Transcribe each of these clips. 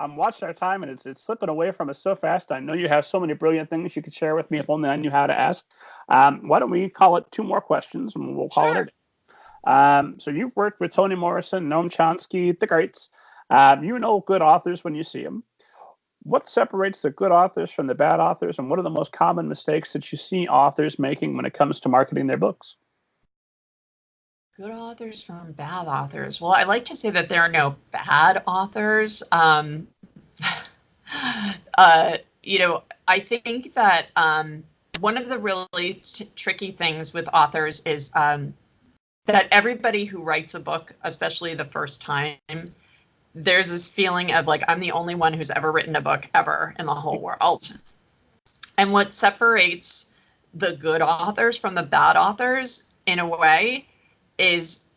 I'm watching our time, and it's slipping away from us so fast. I know you have so many brilliant things you could share with me if only I knew how to ask. Why don't we call it 2 more questions, and we'll call it a day. So you've worked with Toni Morrison, Noam Chomsky, the greats. You know good authors when you see them. What separates the good authors from the bad authors, and what are the most common mistakes that you see authors making when it comes to marketing their books? Good authors from bad authors. Well, I like to say that there are no bad authors. I think that one of the really tricky things with authors is that everybody who writes a book, especially the first time, there's this feeling of like, I'm the only one who's ever written a book ever in the whole world. And what separates the good authors from the bad authors, in a way, is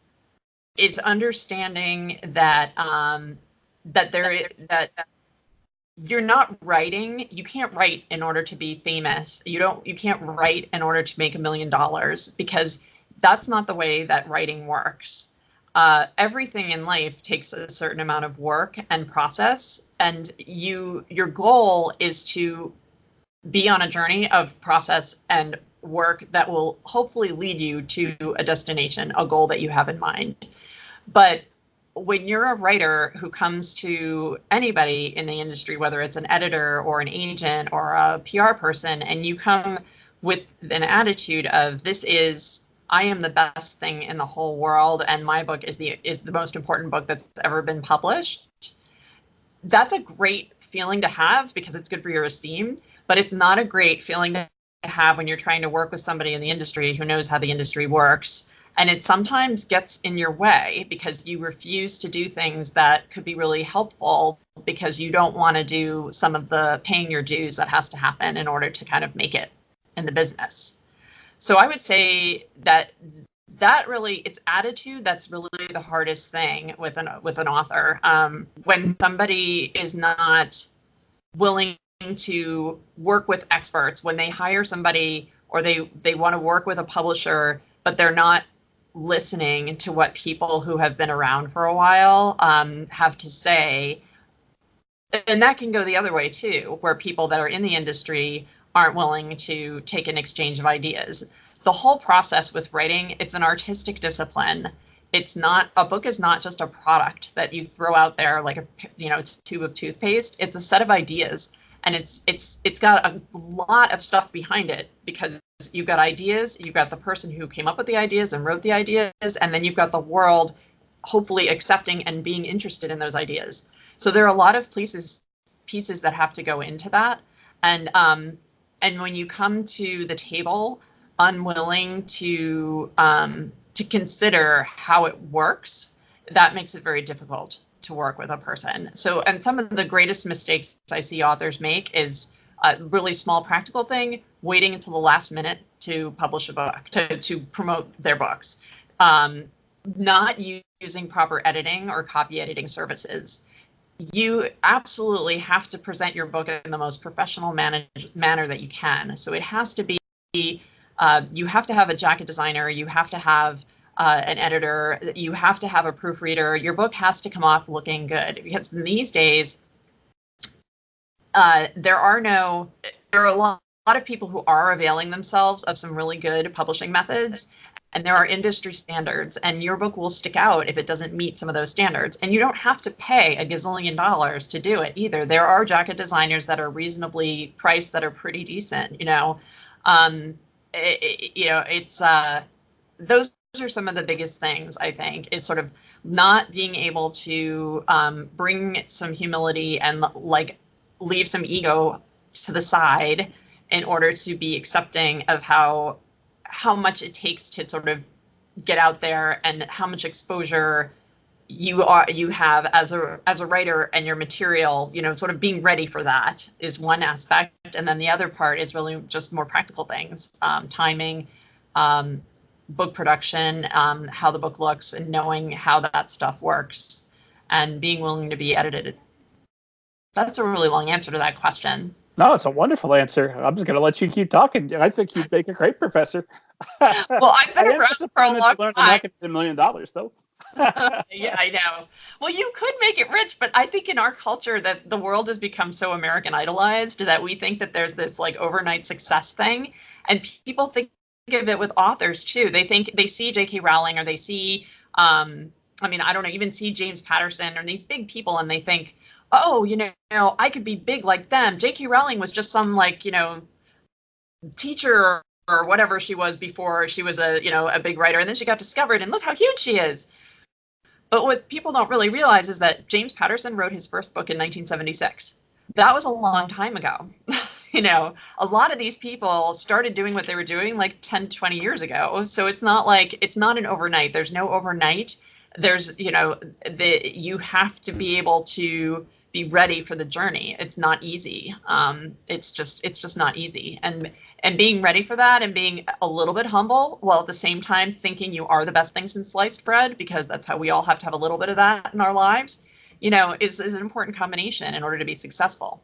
understanding that that you're not writing. You can't write in order to be famous. You can't write in order to make $1 million, because that's not the way that writing works. Everything in life takes a certain amount of work and process, and your goal is to be on a journey of process and work that will hopefully lead you to a destination, a goal that you have in mind. But when you're a writer who comes to anybody in the industry, whether it's an editor or an agent or a PR person, and you come with an attitude of I am the best thing in the whole world, and my book is the most important book that's ever been published, that's a great feeling to have because it's good for your esteem, but it's not a great feeling to have when you're trying to work with somebody in the industry who knows how the industry works. And it sometimes gets in your way because you refuse to do things that could be really helpful because you don't want to do some of the paying your dues that has to happen in order to kind of make it in the business. So I would say that really, it's attitude that's really the hardest thing with an author. When somebody is not willing to work with experts, when they hire somebody or they want to work with a publisher, but they're not listening to what people who have been around for a while have to say. And that can go the other way too, where people that are in the industry aren't willing to take an exchange of ideas. The whole process with writing, it's an artistic discipline. A book is not just a product that you throw out there like a tube of toothpaste. It's a set of ideas, and it's got a lot of stuff behind it, because you've got ideas, you've got the person who came up with the ideas and wrote the ideas, and then you've got the world hopefully accepting and being interested in those ideas. So there are a lot of pieces that have to go into that. And when you come to the table unwilling to consider how it works, that makes it very difficult to work with a person. So, and some of the greatest mistakes I see authors make is a really small practical thing, waiting until the last minute to publish a book, to promote their books, not using proper editing or copy editing services. You absolutely have to present your book in the most professional manner that you can. So it has to be, you have to have a jacket designer, you have to have an editor, you have to have a proofreader. Your book has to come off looking good, because these days, there are a lot of people who are availing themselves of some really good publishing methods, and there are industry standards, and your book will stick out if it doesn't meet some of those standards. And you don't have to pay $1 gazillion to do it either. There are jacket designers that are reasonably priced that are pretty decent. Those are some of the biggest things, I think, is sort of not being able to bring some humility and like leave some ego to the side in order to be accepting of how much it takes to sort of get out there and how much exposure you have as a writer, and your material, sort of being ready for that is one aspect. And then the other part is really just more practical things, timing, book production, how the book looks, and knowing how that stuff works, and being willing to be edited. That's a really long answer to that question. No, it's a wonderful answer. I'm just going to let you keep talking. I think you'd make a great professor. Well, I've been around for a long time. I'm not going to $1 million, though. Yeah, I know. Well, you could make it rich, but I think in our culture that the world has become so American idolized that we think that there's this like overnight success thing, and people think of it with authors too. They think they see J.K. Rowling or they see, I mean, I don't know, even see James Patterson or these big people, and they think, oh, I could be big like them. J.K. Rowling was just some like, teacher or whatever she was before she was a big writer, and then she got discovered, and look how huge she is. But what people don't really realize is that James Patterson wrote his first book in 1976. That was a long time ago. A lot of these people started doing what they were doing like 10, 20 years ago. So it's not an overnight. There's no overnight. There's, you have to be able to be ready for the journey. It's not easy. It's just not easy. And being ready for that and being a little bit humble while at the same time thinking you are the best thing since sliced bread, because that's how we all have to have a little bit of that in our lives, is an important combination in order to be successful.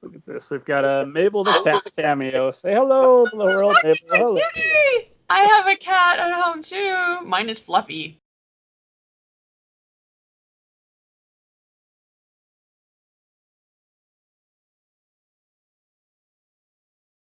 Look at this. We've got a Mabel the Cat cameo. Say hello to the world, Mabel. Hello. I have a cat at home too. Mine is Fluffy.